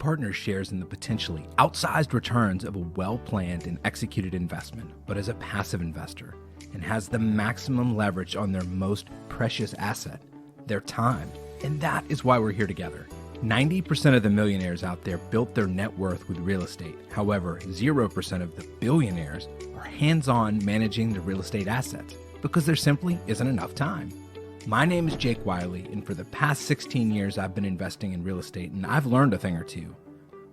Partners shares in the potentially outsized returns of a well-planned and executed investment, but as a passive investor, and has the maximum leverage on their most precious asset, their time. And that is why we're here together. 90% of the millionaires out there built their net worth with real estate. However, 0% of the billionaires are hands-on managing the real estate assets because there simply isn't enough time. My name is Jake Wiley, and for the past 16 years, I've been investing in real estate, and I've learned a thing or two.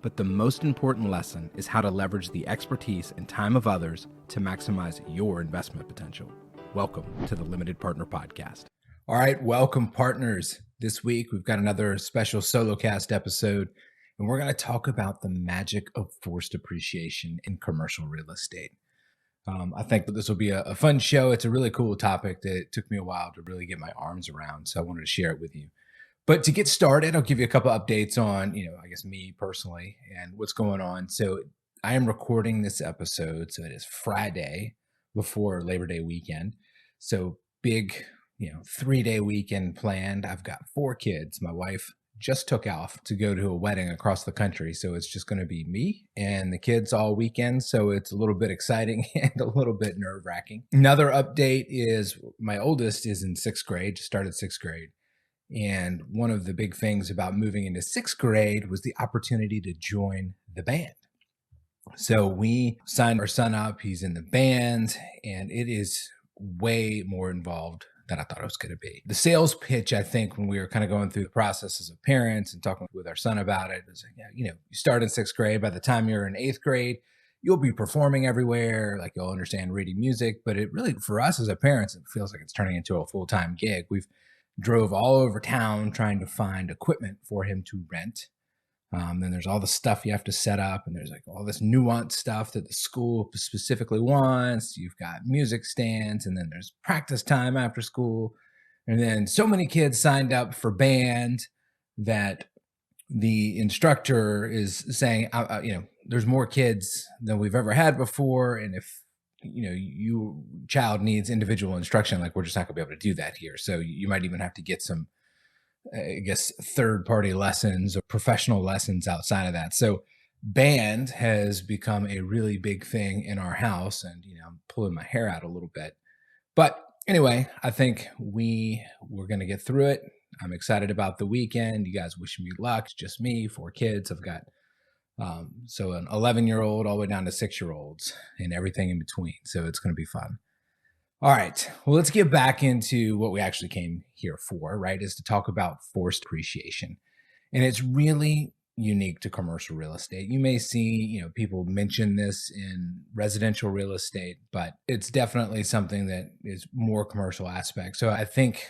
But the most important lesson is how to leverage the expertise and time of others to maximize your investment potential. Welcome to the Limited Partner Podcast. All right, welcome partners. This week, we've got another special Solocast episode, and we're going to talk about the magic of forced appreciation in commercial real estate. I think that this will be a fun show. It's a really cool topic that it took me a while to really get my arms around, so I wanted to share it with you. But to get started, I'll give you a couple updates on, me personally and what's going on. So I am recording this episode, so it is Friday before Labor Day weekend. So big, 3-day weekend planned. I've got 4 kids. My wife just took off to go to a wedding across the country. So it's just going to be me and the kids all weekend. So it's a little bit exciting and a little bit nerve-wracking. Another update is my oldest is in 6th grade, just started 6th grade. And one of the big things about moving into 6th grade was the opportunity to join the band. So we signed our son up. He's in the band, and it is way more involved than I thought it was going to be. The sales pitch, I think, when we were kind of going through the process as parents and talking with our son about it, was like, you start in 6th grade. By the time you're in 8th grade, you'll be performing everywhere. Like you'll understand reading music. But it really, for us as parents, it feels like it's turning into a full-time gig. We've drove all over town trying to find equipment for him to rent. Then there's all the stuff you have to set up, and there's like all this nuanced stuff that the school specifically wants. You've got music stands, and then there's practice time after school. And then so many kids signed up for band that the instructor is saying, there's more kids than we've ever had before. And if, your child needs individual instruction, like we're just not gonna be able to do that here. So you might even have to get some, third-party lessons or professional lessons outside of that. So band has become a really big thing in our house, and I'm pulling my hair out a little bit. But anyway, I think we're going to get through it. I'm excited about the weekend. You guys wish me luck. It's just me, 4 kids. I've got so an 11-year-old all the way down to 6-year-olds and everything in between. So it's going to be fun. All right, well, let's get back into what we actually came here for, right, is to talk about forced appreciation. And it's really unique to commercial real estate. You may see, people mention this in residential real estate, but it's definitely something that is more commercial aspect. So I think,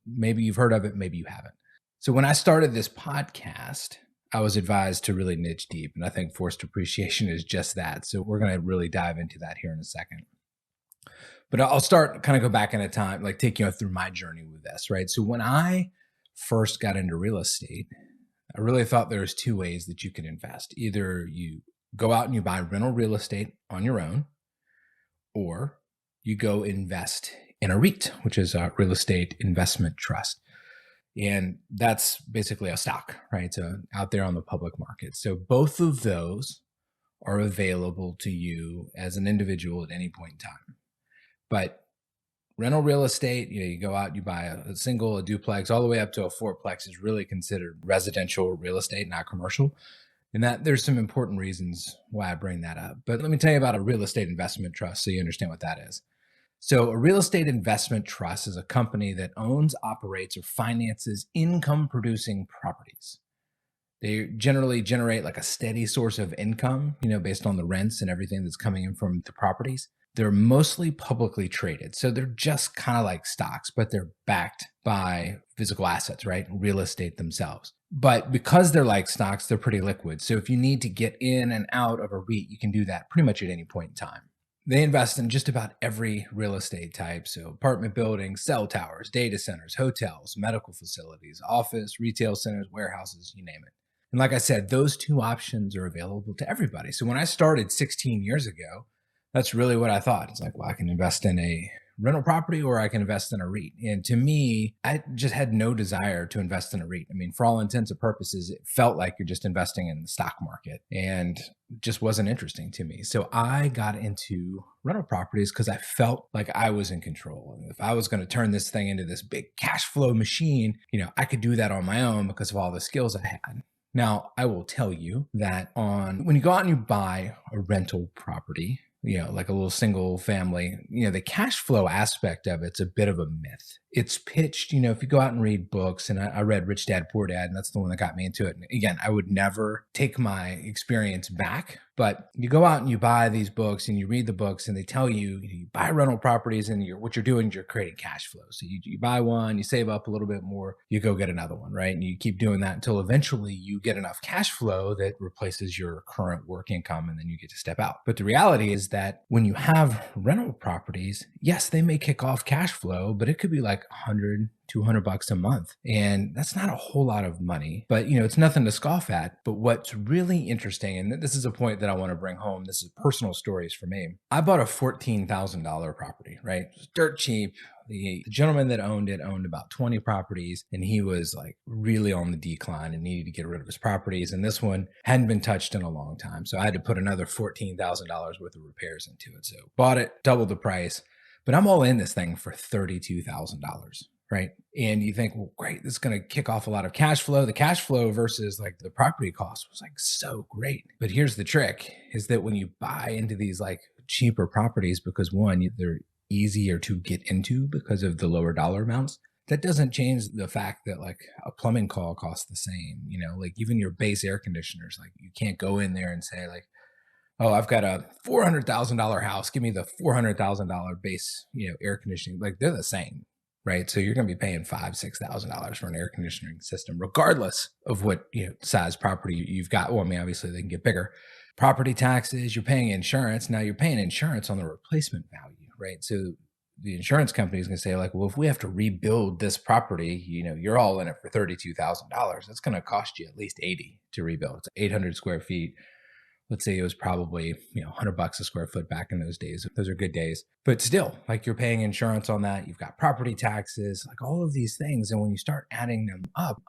maybe you've heard of it, maybe you haven't. So when I started this podcast, I was advised to really niche deep, and I think forced appreciation is just that. So we're going to really dive into that here in a second. But I'll start kind of go back in a time, like take you through my journey with this, right? So when I first got into real estate, I really thought there was 2 ways that you could invest. Either you go out and you buy rental real estate on your own, or you go invest in a REIT, which is a real estate investment trust. And that's basically a stock, right? So out there on the public market. So both of those are available to you as an individual at any point in time. But rental real estate, you go out, you buy a single, a duplex, all the way up to a fourplex is really considered residential real estate, not commercial. And that there's some important reasons why I bring that up. But let me tell you about a real estate investment trust so you understand what that is. So a real estate investment trust is a company that owns, operates, or finances income-producing properties. They generally generate like a steady source of income, based on the rents and everything that's coming in from the properties. They're mostly publicly traded. So they're just kind of like stocks, but they're backed by physical assets, right? Real estate themselves. But because they're like stocks, they're pretty liquid. So if you need to get in and out of a REIT, you can do that pretty much at any point in time. They invest in just about every real estate type. So apartment buildings, cell towers, data centers, hotels, medical facilities, office, retail centers, warehouses, you name it. And like I said, those 2 options are available to everybody. So when I started 16 years ago, that's really what I thought. It's like, well, I can invest in a rental property or I can invest in a REIT. And to me, I just had no desire to invest in a REIT. I mean, for all intents and purposes, it felt like you're just investing in the stock market and just wasn't interesting to me. So I got into rental properties because I felt like I was in control. And if I was going to turn this thing into this big cash flow machine, I could do that on my own because of all the skills I had. Now, I will tell you that when you go out and you buy a rental property, like a little single family, the cash flow aspect of it's a bit of a myth. It's pitched, if you go out and read books, and I read Rich Dad, Poor Dad, and that's the one that got me into it. And again, I would never take my experience back, but you go out and you buy these books and you read the books and they tell you, you buy rental properties and what you're doing is you're creating cash flow. So you buy one, you save up a little bit more, you go get another one, right? And you keep doing that until eventually you get enough cash flow that replaces your current work income and then you get to step out. But the reality is that when you have rental properties, yes, they may kick off cash flow, but it could be like 100, $200 a month. And that's not a whole lot of money, but it's nothing to scoff at. But what's really interesting, and this is a point that I want to bring home, this is personal stories for me. I bought a $14,000 property, right? It was dirt cheap. The gentleman that owned it owned about 20 properties, and he was like really on the decline and needed to get rid of his properties. And this one hadn't been touched in a long time. So I had to put another $14,000 worth of repairs into it. So bought it, doubled the price, but I'm all in this thing for $32,000. Right. And you think, well, great, this is going to kick off a lot of cash flow. The cash flow versus like the property cost was like so great. But here's the trick is that when you buy into these like cheaper properties, because one, they're easier to get into because of the lower dollar amounts, that doesn't change the fact that like a plumbing call costs the same, like even your base air conditioners, like you can't go in there and say like, oh, I've got a $400,000 house. Give me the $400,000 base, air conditioning. Like they're the same. Right. So you're going to be paying $5,000, $6,000 for an air conditioning system, regardless of what, size property you've got. Well, I mean, obviously they can get bigger. Property taxes, you're paying insurance. Now you're paying insurance on the replacement value, right? So the insurance company is going to say like, well, if we have to rebuild this property, you're all in it for $32,000. That's going to cost you at least 80 to rebuild. It's 800 square feet. Let's say it was probably, $100 a square foot back in those days. Those are good days. But still, like you're paying insurance on that. You've got property taxes, like all of these things. And when you start adding them up,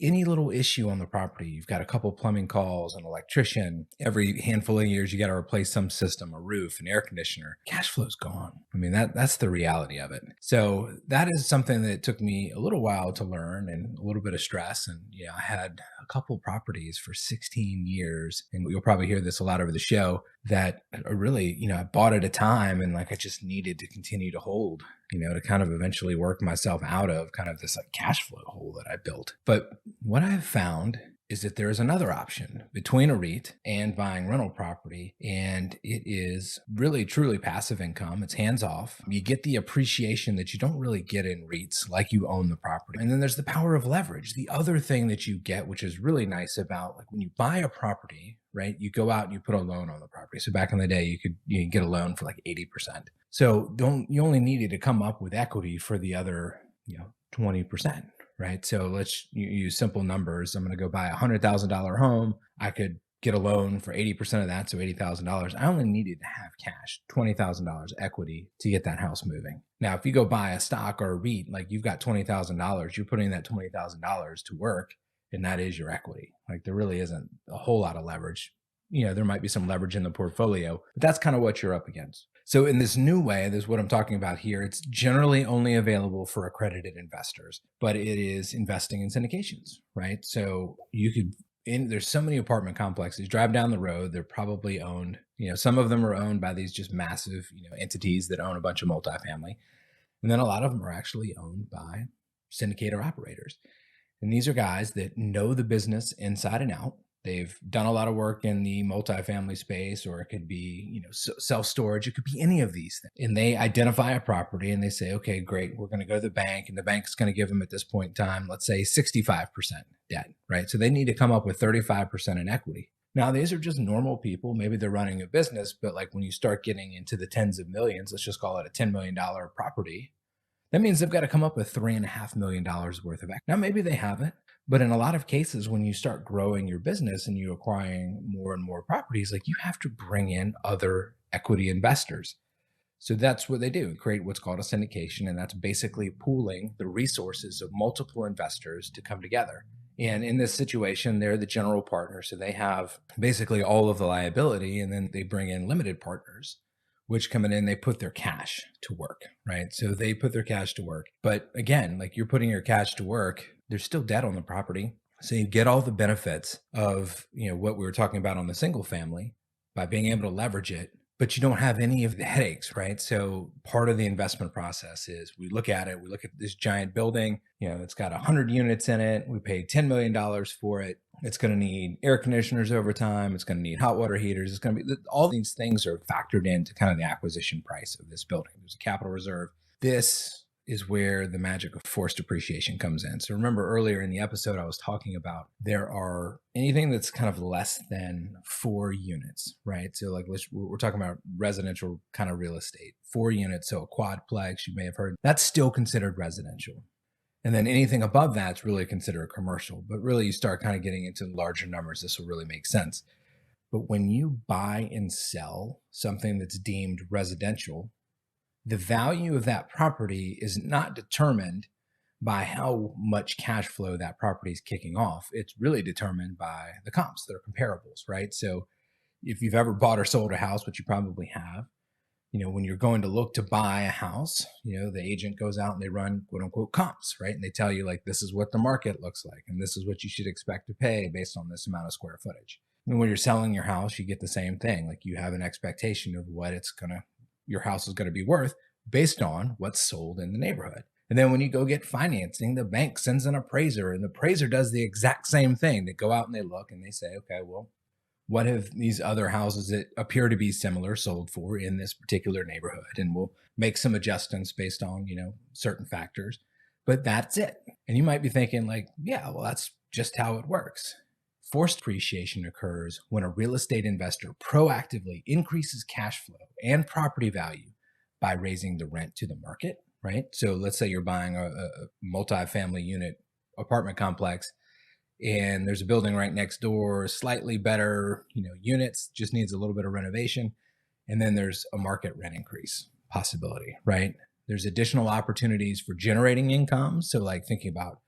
any little issue on the property, you've got a couple plumbing calls, an electrician. Every handful of years, you got to replace some system, a roof, an air conditioner. Cash flow's gone. I mean, that's the reality of it. So that is something that took me a little while to learn and a little bit of stress. And I had a couple properties for 16 years. And you'll probably hear this a lot over the show that are really, I bought at a time and like I just needed to continue to hold, to kind of eventually work myself out of kind of this like cash flow hole that I built. But what I've found is that there is another option between a REIT and buying rental property. And it is really, truly passive income. It's hands off. You get the appreciation that you don't really get in REITs, like you own the property. And then there's the power of leverage. The other thing that you get, which is really nice about like when you buy a property, right? You go out and you put a loan on the property. So back in the day, you could get a loan for like 80%. So you only needed to come up with equity for the other, 20%. Right. So let's use simple numbers. I'm going to go buy a $100,000 home. I could get a loan for 80% of that. So $80,000. I only needed to have cash, $20,000 equity to get that house moving. Now, if you go buy a stock or a REIT, like you've got $20,000, you're putting that $20,000 to work and that is your equity. Like there really isn't a whole lot of leverage. There might be some leverage in the portfolio, but that's kind of what you're up against. So in this new way, this is what I'm talking about here. It's generally only available for accredited investors, but it is investing in syndications, right? So there's so many apartment complexes, drive down the road, they're probably owned, some of them are owned by these just massive, entities that own a bunch of multifamily. And then a lot of them are actually owned by syndicator operators. And these are guys that know the business inside and out. They've done a lot of work in the multifamily space, or it could be, self-storage. It could be any of these things. And they identify a property and they say, okay, great. We're going to go to the bank and the bank's going to give them at this point in time, let's say 65% debt, right? So they need to come up with 35% in equity. Now, these are just normal people. Maybe they're running a business, but like when you start getting into the tens of millions, let's just call it a $10 million property. That means they've got to come up with $3.5 million worth of equity. Now, maybe they haven't. But in a lot of cases, when you start growing your business and you're acquiring more and more properties, like you have to bring in other equity investors. So that's what they do, create what's called a syndication. And that's basically pooling the resources of multiple investors to come together. And in this situation, they're the general partner. So they have basically all of the liability, and then they bring in limited partners, which come in, they put their cash to work, right? So they put their cash to work. But again, like you're putting your cash to work, there's still debt on the property. So you get all the benefits of, what we were talking about on the single family by being able to leverage it, but you don't have any of the headaches, right? So part of the investment process is we look at this giant building, it's got 100 units in it. We paid $10 million for it. It's going to need air conditioners over time. It's going to need hot water heaters. It's going to be, all these things are factored into kind of the acquisition price of this building. There's a capital reserve. This is where the magic of forced depreciation comes in. So remember earlier in the episode, I was talking about there are anything that's kind of less than 4 units, right? So like we're talking about residential kind of real estate, 4 units. So a quadplex, you may have heard, that's still considered residential. And then anything above that's really considered commercial. But really you start kind of getting into larger numbers, this will really make sense. But when you buy and sell something that's deemed residential, the value of that property is not determined by how much cash flow that property is kicking off. It's really determined by the comps that are comparables, right? So if you've ever bought or sold a house, which you probably have, when you're going to look to buy a house, the agent goes out and they run quote unquote comps, right? And they tell you like, this is what the market looks like. And this is what you should expect to pay based on this amount of square footage. And when you're selling your house, you get the same thing. Like you have an expectation of what your house is going to be worth based on what's sold in the neighborhood. And then when you go get financing, the bank sends an appraiser, and the appraiser does the exact same thing. They go out and they look and they say, okay, well, what have these other houses that appear to be similar sold for in this particular neighborhood? And we'll make some adjustments based on, certain factors, but that's it. And you might be thinking like, yeah, well, that's just how it works. Forced depreciation occurs when a real estate investor proactively increases cash flow and property value by raising the rent to the market, right? So let's say you're buying a multi-family unit apartment complex, and there's a building right next door, slightly better, units, just needs a little bit of renovation. And then there's a market rent increase possibility, right? There's additional opportunities for generating income. So like thinking about,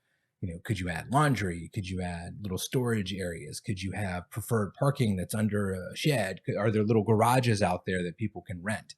could you add laundry? Could you add little storage areas? Could you have preferred parking that's under a shed? Are there little garages out there that people can rent?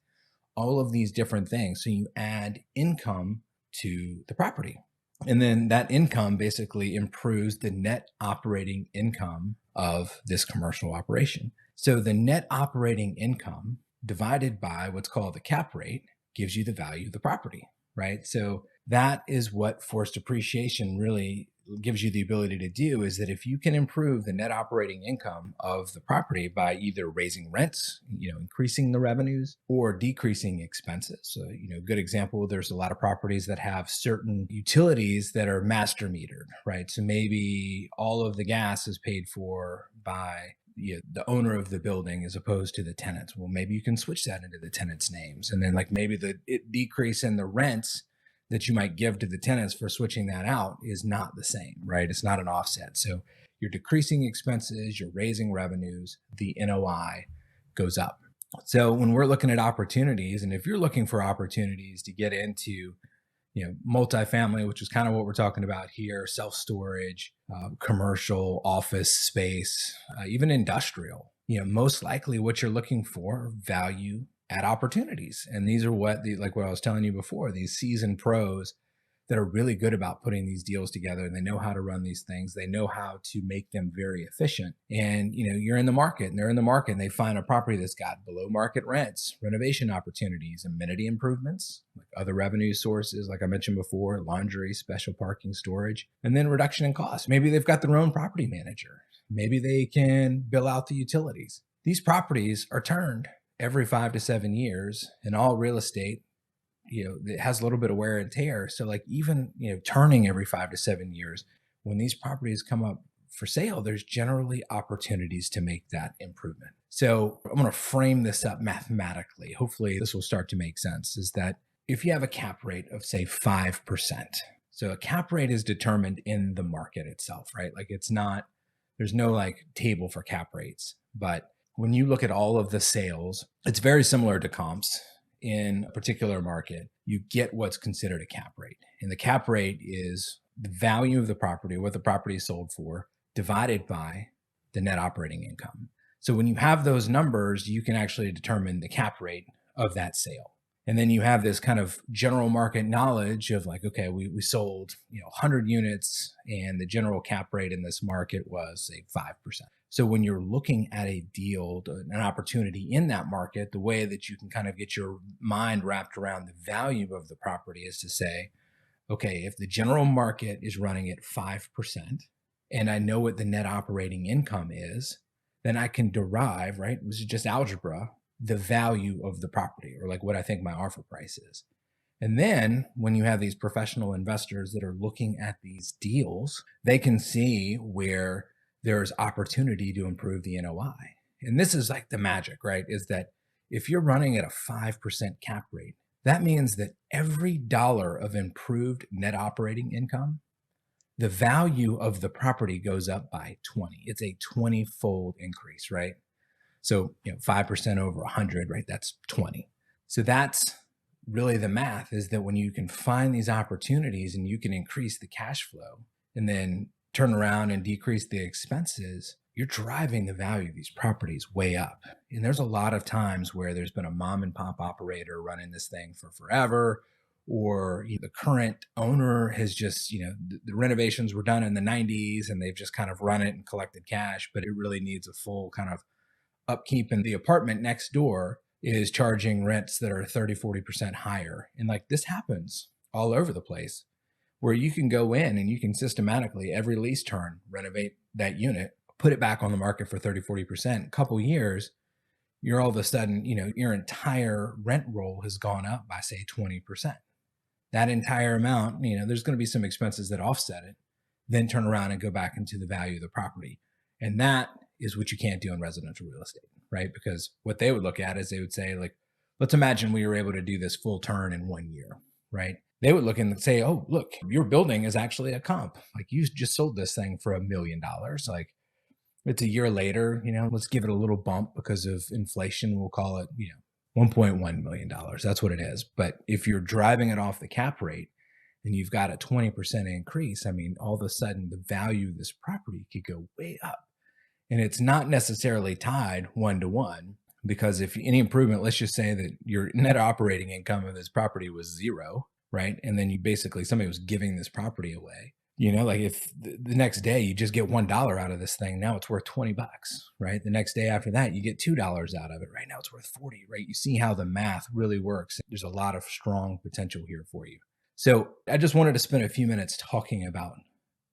All of these different things. So you add income to the property. And then that income basically improves the net operating income of this commercial operation. So the net operating income divided by what's called the cap rate gives you the value of the property, right? So that is what forced depreciation really gives you the ability to do, is that if you can improve the net operating income of the property by either raising rents, increasing the revenues, or decreasing expenses. So, good example, there's a lot of properties that have certain utilities that are master metered, right? So maybe all of the gas is paid for by the owner of the building as opposed to the tenants. Well, maybe you can switch that into the tenants' names. And then like maybe the decrease in the rents that you might give to the tenants for switching that out is not the same, right? It's not an offset. So you're decreasing expenses, you're raising revenues, the NOI goes up. So when we're looking at opportunities, and if you're looking for opportunities to get into, multifamily, which is kind of what we're talking about here, self-storage, commercial, office space, even industrial, most likely what you're looking for, value add opportunities. And these are what like what I was telling you before, these seasoned pros that are really good about putting these deals together. They know how to run these things. They know how to make them very efficient. And, you're in the market and they're in the market and they find a property that's got below market rents, renovation opportunities, amenity improvements, like other revenue sources, like I mentioned before, laundry, special parking, storage, and then reduction in cost. Maybe they've got their own property manager. Maybe they can bill out the utilities. These properties are turned every 5 to 7 years, and all real estate, it has a little bit of wear and tear. So like even, turning every 5 to 7 years, when these properties come up for sale, there's generally opportunities to make that improvement. So I'm going to frame this up mathematically. Hopefully this will start to make sense, is that if you have a cap rate of say 5%, so a cap rate is determined in the market itself, right? Like there's no like table for cap rates, but when you look at all of the sales, it's very similar to comps in a particular market, you get what's considered a cap rate. And the cap rate is the value of the property, what the property is sold for, divided by the net operating income. So when you have those numbers, you can actually determine the cap rate of that sale. And then you have this kind of general market knowledge of like, okay, we sold 100 units and the general cap rate in this market was say 5%. So when you're looking at a deal, an opportunity in that market, the way that you can kind of get your mind wrapped around the value of the property is to say, okay, if the general market is running at 5% and I know what the net operating income is, then I can derive, right? This is just algebra, the value of the property, or like what I think my offer price is. And then when you have these professional investors that are looking at these deals, they can see where there's opportunity to improve the NOI. And this is like the magic, right? Is that if you're running at a 5% cap rate, that means that every dollar of improved net operating income, the value of the property goes up by 20. It's a 20-fold increase, right? So 5% over 100, right? That's 20. So that's really the math, is that when you can find these opportunities and you can increase the cash flow and then turn around and decrease the expenses, you're driving the value of these properties way up. And there's a lot of times where there's been a mom and pop operator running this thing for forever, or the current owner has just, the renovations were done in the 90s and they've just kind of run it and collected cash, but it really needs a full kind of upkeep. And the apartment next door is charging rents that are 30-40% higher. And like this happens all over the place, where you can go in and you can systematically every lease term renovate that unit, put it back on the market for 30-40%. A couple years, you're all of a sudden, your entire rent roll has gone up by say 20%. That entire amount, there's going to be some expenses that offset it, then turn around and go back into the value of the property. And that is what you can't do in residential real estate, right? Because what they would look at is they would say, like, let's imagine we were able to do this full turn in 1 year, right? They would look and say, oh, look, your building is actually a comp. Like you just sold this thing for $1 million. Like it's a year later, let's give it a little bump because of inflation. We'll call it, $1.1 million. That's what it is. But if you're driving it off the cap rate and you've got a 20% increase, I mean, all of a sudden the value of this property could go way up. And it's not necessarily tied 1-to-1, because if any improvement, let's just say that your net operating income of this property was 0, right? And then somebody was giving this property away. Like if the next day you just get $1 out of this thing, now it's worth $20, right? The next day after that, you get $2 out of it. Right now it's worth 40, right? You see how the math really works. There's a lot of strong potential here for you. So I just wanted to spend a few minutes talking about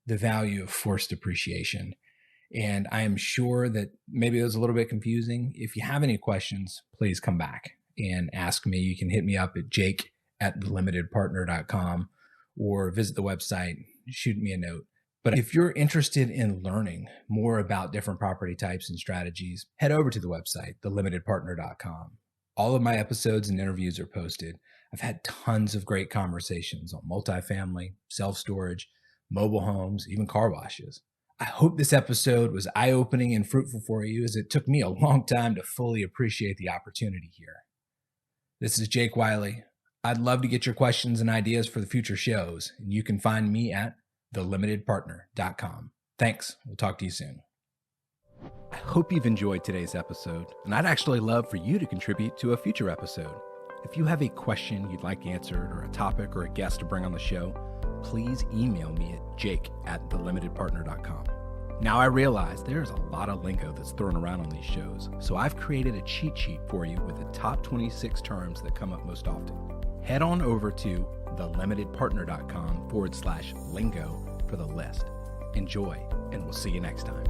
the value of forced appreciation. And I am sure that maybe it was a little bit confusing. If you have any questions, please come back and ask me. You can hit me up at jake@thelimitedpartner.com or visit the website, shoot me a note. But if you're interested in learning more about different property types and strategies, head over to the website, thelimitedpartner.com. All of my episodes and interviews are posted. I've had tons of great conversations on multifamily, self-storage, mobile homes, even car washes. I hope this episode was eye-opening and fruitful for you, as it took me a long time to fully appreciate the opportunity here. This is Jake Wiley. I'd love to get your questions and ideas for the future shows, and you can find me at thelimitedpartner.com. Thanks. We'll talk to you soon. I hope you've enjoyed today's episode, and I'd actually love for you to contribute to a future episode. If you have a question you'd like answered, or a topic or a guest to bring on the show, please email me at jake@thelimitedpartner.com. Now I realize there's a lot of lingo that's thrown around on these shows, so I've created a cheat sheet for you with the top 26 terms that come up most often. Head on over to thelimitedpartner.com/lingo for the list. Enjoy, and we'll see you next time.